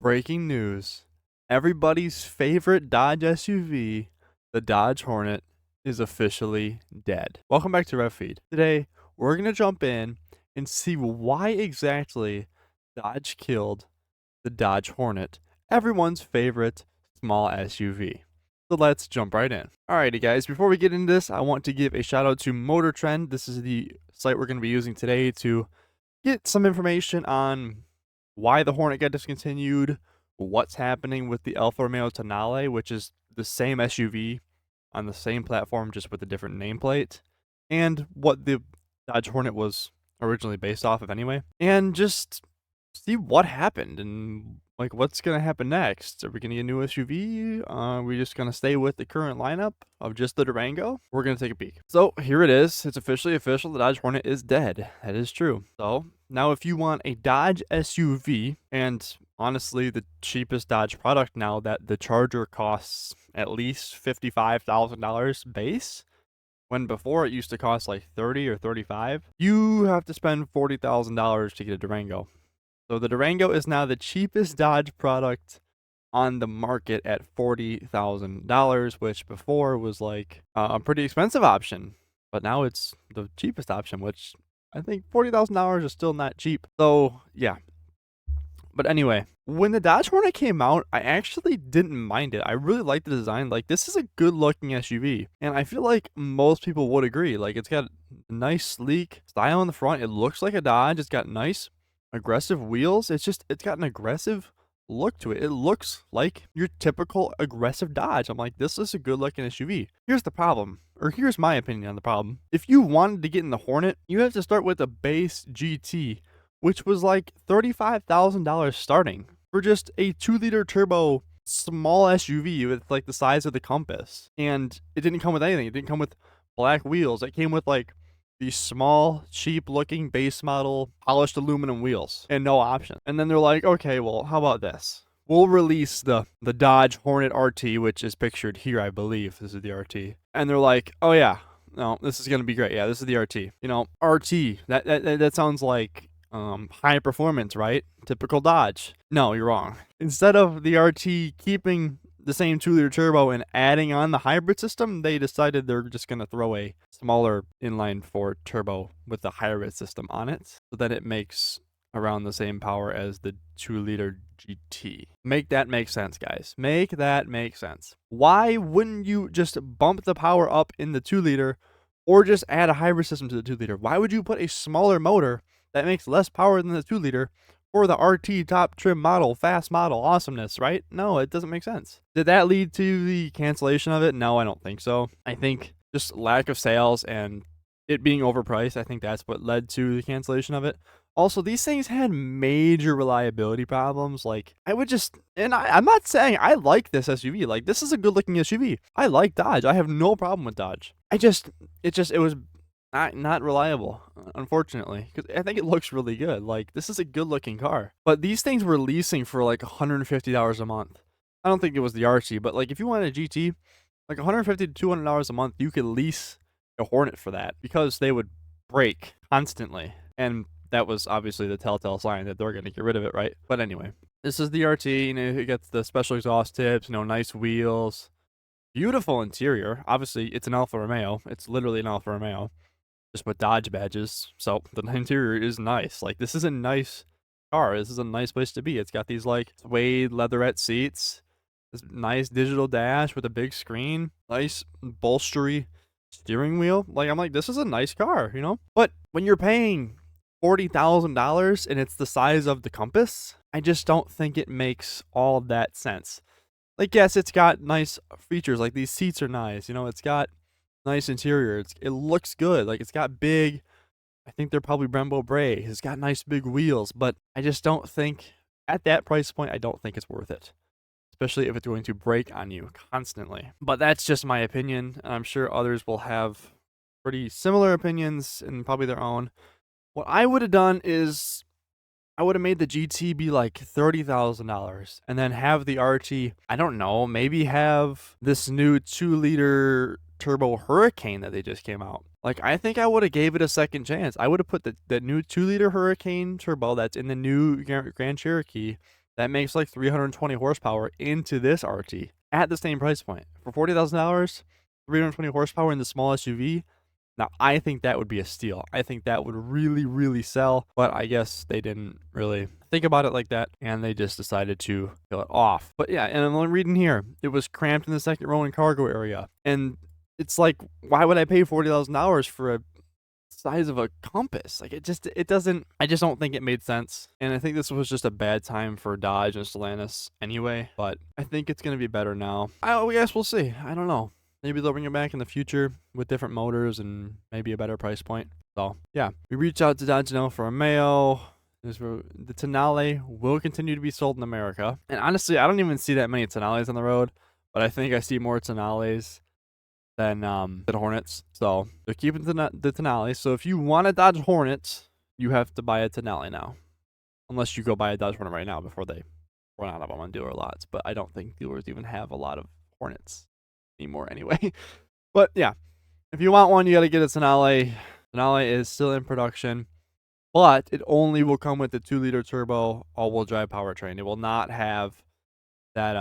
Breaking news. Everybody's favorite Dodge SUV, the Dodge Hornet, is officially dead. Welcome back to RevFeed. Today, we're going to jump in and see why exactly Dodge killed the Dodge Hornet, everyone's favorite small SUV. So let's jump right in. Alrighty guys, before we get into this, I want to give a shout out to Motor Trend. This is the site we're going to be using today to get some information on why the Hornet got discontinued, what's happening with the Alfa Romeo Tonale, which is the same SUV on the same platform just with a different nameplate, and what the Dodge Hornet was originally based off of anyway, and just see what happened and like what's gonna happen next. Are we gonna get a new SUV? Are we just gonna stay with the current lineup of just the Durango? We're gonna take a peek. So here it is. It's officially official. The Dodge Hornet is dead. That is true. So now if you want a Dodge SUV, and honestly the cheapest Dodge product now, that the Charger costs at least $55,000 base, when before it used to cost like 30 or 35, you have to spend $40,000 to get a Durango. So the Durango is now the cheapest Dodge product on the market at $40,000, which before was like a pretty expensive option, but now it's the cheapest option, which I think $40,000 is still not cheap. So yeah. But anyway, when the Dodge Hornet came out, I actually didn't mind it. I really liked the design. Like, this is a good looking SUV, and I feel like most people would agree. Like, it's got a nice sleek style in the front. It looks like a Dodge. It's got nice aggressive wheels. It's got an aggressive look to it. It looks like your typical aggressive Dodge. I'm like, this is a good looking SUV. Here's the problem, or here's my opinion on the problem. If you wanted to get in the Hornet, you have to start with a base GT, which was like $35,000 starting for just a 2-liter turbo small SUV with like the size of the Compass. And it didn't come with anything. It didn't come with black wheels. It came with like these small, cheap-looking base model polished aluminum wheels and no option. And then they're like, okay, well, how about this? We'll release the Dodge Hornet RT, which is pictured here, I believe. This is the RT. And they're like, oh yeah, no, this is gonna be great. Yeah, this is the RT. You know, RT. That sounds like high performance, right? Typical Dodge. No, you're wrong. Instead of the RT keeping the same 2-liter turbo and adding on the hybrid system, they decided they're just going to throw a smaller inline 4 turbo with the hybrid system on it, so that it makes around the same power as the 2-liter GT. Make that make sense, guys. Make that make sense. Why wouldn't you just bump the power up in the 2-liter or just add a hybrid system to the 2-liter? Why would you put a smaller motor that makes less power than the 2-liter for the RT top trim model, fast model, awesomeness, right? No, it doesn't make sense. Did that lead to the cancellation of it? No, I don't think so. I think just lack of sales and it being overpriced, I think that's what led to the cancellation of it. Also, these things had major reliability problems. Like, I would just, and I'm not saying I like this SUV. Like, this is a good looking SUV. I like Dodge. I have no problem with Dodge. It was not reliable, unfortunately, because I think it looks really good. Like, this is a good looking car, but these things were leasing for like $150 a month. I don't think it was the RC, but like if you wanted a GT, like $150 to $200 a month, you could lease a Hornet for that, because they would break constantly, and that was obviously the telltale sign that they're going to get rid of it, right? But anyway, this is the RT. You know, it gets the special exhaust tips, you know, nice wheels, beautiful interior. Obviously, it's an Alfa Romeo. It's literally an Alfa Romeo, just with Dodge badges. So the interior is nice. Like, this is a nice car. This is a nice place to be. It's got these like suede leatherette seats, this nice digital dash with a big screen, nice bolstery steering wheel. Like, I'm like, this is a nice car, you know? But when you're paying $40,000 and it's the size of the Compass, I just don't think it makes all that sense. Like, yes, it's got nice features. Like, these seats are nice, you know, it's got nice interior. It looks good. Like, it's got big, I think they're probably Brembo brakes. It's got nice big wheels, but I just don't think at that price point, I don't think it's worth it, especially if it's going to break on you constantly. But that's just my opinion, and I'm sure others will have pretty similar opinions and probably their own. What I would have done is I would have made the GT be like $30,000 and then have the RT, I don't know, maybe have this new 2-liter turbo Hurricane that they just came out. Like, I think I would have gave it a second chance. I would have put the new 2-liter Hurricane turbo that's in the new Grand Cherokee that makes like 320 horsepower into this RT at the same price point. For $40,000, 320 horsepower in the small SUV. Now, I think that would be a steal. I think that would really, really sell, but I guess they didn't really think about it like that, and they just decided to kill it off. But yeah, and I'm reading here, it was cramped in the second row and cargo area. And it's like, why would I pay $40,000 for a size of a compass? Like, it doesn't, I just don't think it made sense. And I think this was just a bad time for Dodge and Stellantis anyway, but I think it's going to be better now. I guess we'll see. I don't know. Maybe they'll bring it back in the future with different motors and maybe a better price point. So yeah, we reached out to Dodge now for a Romeo. The Tonale will continue to be sold in America. And honestly, I don't even see that many Tonales on the road, but I think I see more Tonales than Hornets. So they're keeping the Tonale. So if you want a Dodge Hornet, you have to buy a Tonale now. Unless you go buy a Dodge Hornet right now before they run out of them on dealer lots. But I don't think dealers even have a lot of Hornets anymore anyway. But yeah, if you want one, you got to get a Tonale. Tonale is still in production, but it only will come with the 2-liter turbo all-wheel drive powertrain. It will not have that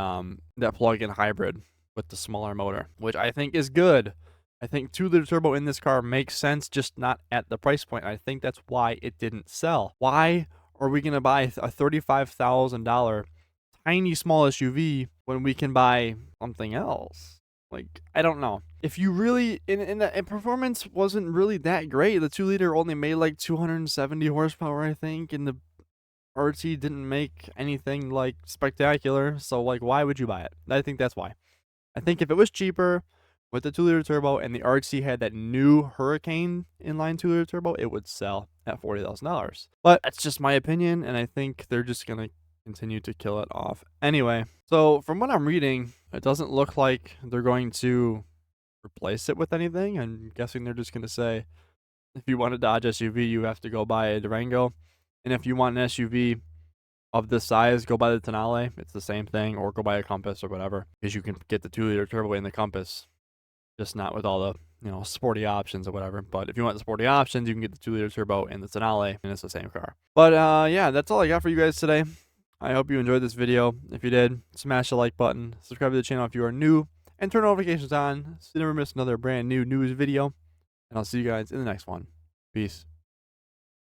plug-in hybrid with the smaller motor, which I think is good. I think 2-liter turbo in this car makes sense, just not at the price point. I think that's why it didn't sell. Why are we going to buy a $35,000 tiny small SUV when we can buy something else? Like, I don't know. If you really, and performance wasn't really that great. The 2-liter only made like 270 horsepower, I think, and the RT didn't make anything like spectacular. So like, why would you buy it? I think that's why. I think if it was cheaper with the 2-liter turbo and the RT had that new Hurricane inline 2-liter turbo, it would sell at $40,000. But that's just my opinion, and I think they're just gonna continue to kill it off anyway. So from what I'm reading, it doesn't look like they're going to replace it with anything. I'm guessing they're just going to say, if you want a Dodge SUV, you have to go buy a Durango. And if you want an SUV of this size, go buy the Tonale. It's the same thing, or go buy a Compass or whatever, because you can get the 2-liter turbo in the Compass, just not with all the, sporty options or whatever. But if you want the sporty options, you can get the 2-liter turbo in the Tonale, and it's the same car. But yeah, that's all I got for you guys today. I hope you enjoyed this video. If you did, smash the like button, subscribe to the channel if you are new, and turn notifications on so you never miss another brand new news video. And I'll see you guys in the next one. Peace.